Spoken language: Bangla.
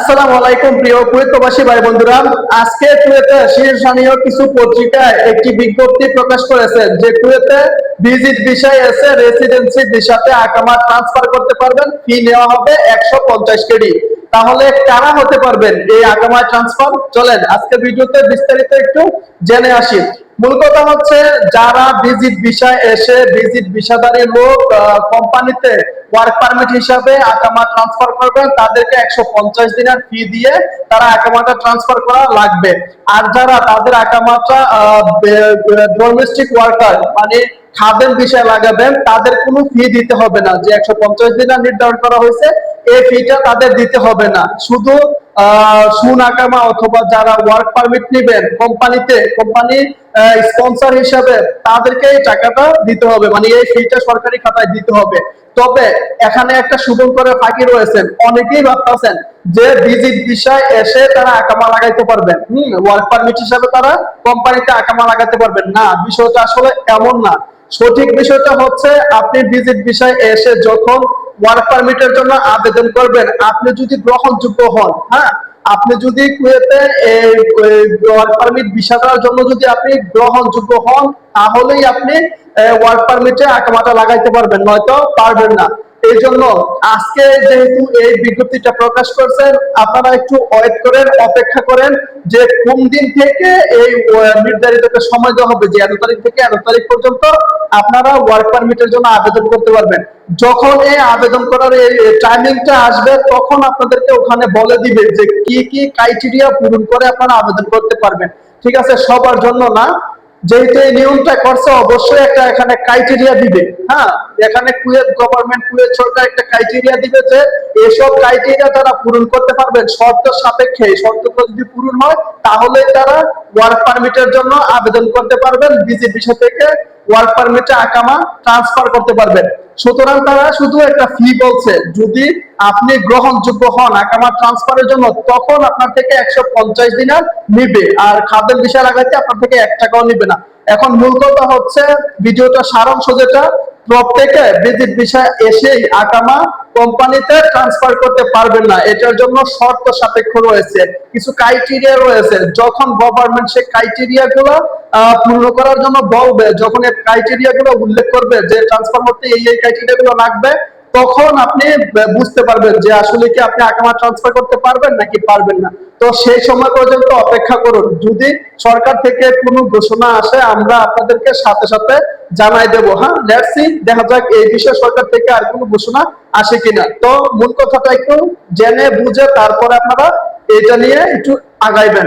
আসসালামু আলাইকুম প্রিয় কুয়েত প্রবাসী ভাই বন্ধুরা। আজকে কুয়েতে শীর্ষস্থানীয় কিছু পত্রিকায় একটি বিজ্ঞপ্তি প্রকাশ করেছে যে কুয়েতে ভিজিট ভিসায় এসে রেসিডেন্সি ভিসাতে আকামা ট্রান্সফার করতে পারবেন, ফি নেওয়া হবে 150 কেডি। তাহলে কারা হতে পারবেন এই আকামা ট্রান্সফার? চলেন আজকে ভিডিওতে বিস্তারিত একটু জেনে আসি। মূল কথা হচ্ছে যারা ভিজিট ভিসায় এসে ভিজিট ভিসাধারী লোক কোম্পানিতে ওয়ার্ক পারমিট হিসাবে আকামা ট্রান্সফার করবেন, তাদেরকে 150 দিনের ফি দিয়ে তারা আকামাটা ট্রান্সফার করা লাগবে। আর যারা তাদের আকামাটা ডোমেস্টিক ওয়ার্কার মানে খাদেম বিষয় লাগাবেন, তাদের কোনো ফি দিতে হবে না। যে 150 দিনের নির্ধারণ করা হয়েছে এই ফিটা তাদের দিতে হবে না। শুধু সুন আকামা অথবা যারা ওয়ার্ক পারমিট নেবেন কোম্পানিতে, কোম্পানি স্পন্সর হিসাবে তাদেরকে এই টাকাটা দিতে হবে, মানে এই ফিটা সরকারি খাতায় দিতে হবে। তবে এখানে একটা সুযোগ করে ফাঁকি রয়েছেন, অনেকেই ভাবতেছেন যে ভিজিট ভিসায় এসে তারা আকামা লাগাইতে পারবেন, ওয়ার্ক পারমিট হিসাবে তারা কোম্পানিতে আকামা লাগাতে পারবেন না। বিষয়টা আসলে এমন না। সঠিক বিষয়টা হচ্ছে আপনি ভিজিট ভিসায় এসে যখন ওয়ার্ক পারমিটের জন্য আবেদন করবেন, আপনি যদি গ্রহণযোগ্য হন, হ্যাঁ, আপনি যদি কুয়েতে ওয়ার্ক পারমিট ভিসা দেওয়ার জন্য যদি আপনি গ্রহণযোগ্য হন, তাহলেই আপনি ওয়ার্ক পারমিটে আকামাটা লাগাইতে পারবেন, নয়তো পারবেন না। এই জন্য আজকে যেহেতু এই বিজ্ঞপ্তিটা প্রকাশ করছেন, আপনারা একটু ওয়েট করেন, অপেক্ষা করেন যে কোন দিন থেকে এই নির্ধারিত একটা সময় দেওয়া হবে যে এত তারিখ থেকে এত তারিখ পর্যন্ত আপনারা ওয়ার্ক পারমিটের জন্য আবেদন করতে পারবেন। যখন এই আবেদন করার এই টাইমিংটা আসবে, তখন আপনাদেরকে ওখানে বলে দিবে যে কি কি ক্রাইটেরিয়া পূরণ করে আপনারা আবেদন করতে পারবেন। ঠিক আছে, সবার জন্য না। যেহেতু এই নিয়মটা করছে, অবশ্যই একটা এখানে ক্রাইটেরিয়া দিবে। হ্যাঁ, এখানে কুয়েত গভর্নমেন্ট, কুয়েত সরকার একটা ক্রাইটেরিয়া দিবে যে এসব ক্রাইটেরিয়া তারা পূরণ করতে পারবেন শর্ত সাপেক্ষে। শর্তগুলো যদি পূরণ হয় তাহলে তারা ওয়ার্ক পারমিটের জন্য আবেদন করতে পারবেন, ভিজিট ভিসা থেকে ওয়ার্ক পারমিটে আকামা ট্রান্সফার করতে পারবেন। সুতরাং তারা শুধু একটা ফি বলছে, যদি আপনি গ্রহণযোগ্য হন আকামা ট্রান্সফারের জন্য, তখন আপনার থেকে 150 দিনার নিবে, আর খাদ্যের বিষয় লাগাইতে আপনার থেকে 1 টাকাও নিবে না। এখন মূল কথা হচ্ছে ভিডিওটা সারাংশ যেটা, প্রত্যেকে ভিজিট বিষয় এসেই আকামা কোম্পানিতে ট্রান্সফার করতে পারবেন না। এটার জন্য শর্ত সাপেক্ষ রয়েছে, কিছু ক্রাইটেরিয়া রয়েছে। যখন গভর্নমেন্ট সে ক্রাইটেরিয়া গুলো পূর্ণ করার জন্য বলবে, যখন এই ক্রাইটেরিয়া গুলো উল্লেখ করবে যে ট্রান্সফার করতে এই ক্রাইটেরিয়া গুলো লাগবে, তখন আপনি বুঝতে পারবেন যে আসলে কি আপনি আকামা ট্রান্সফার করতে পারবেন নাকি পারবেন না। তো সেই সময় পর্যন্ত অপেক্ষা করুন। যদি সরকার থেকে কোনো ঘোষণা আসে, আমরা আপনাদেরকে সাথে সাথে জানাই দেবো। হ্যাঁ, লেটস সি, দেখা যাক এই বিষয়ে সরকার থেকে আর কোনো ঘোষণা আসে কিনা। তো মূল কথাটা একটু জেনে বুঝে তারপরে আপনারা এটা নিয়ে একটু আগাইবেন।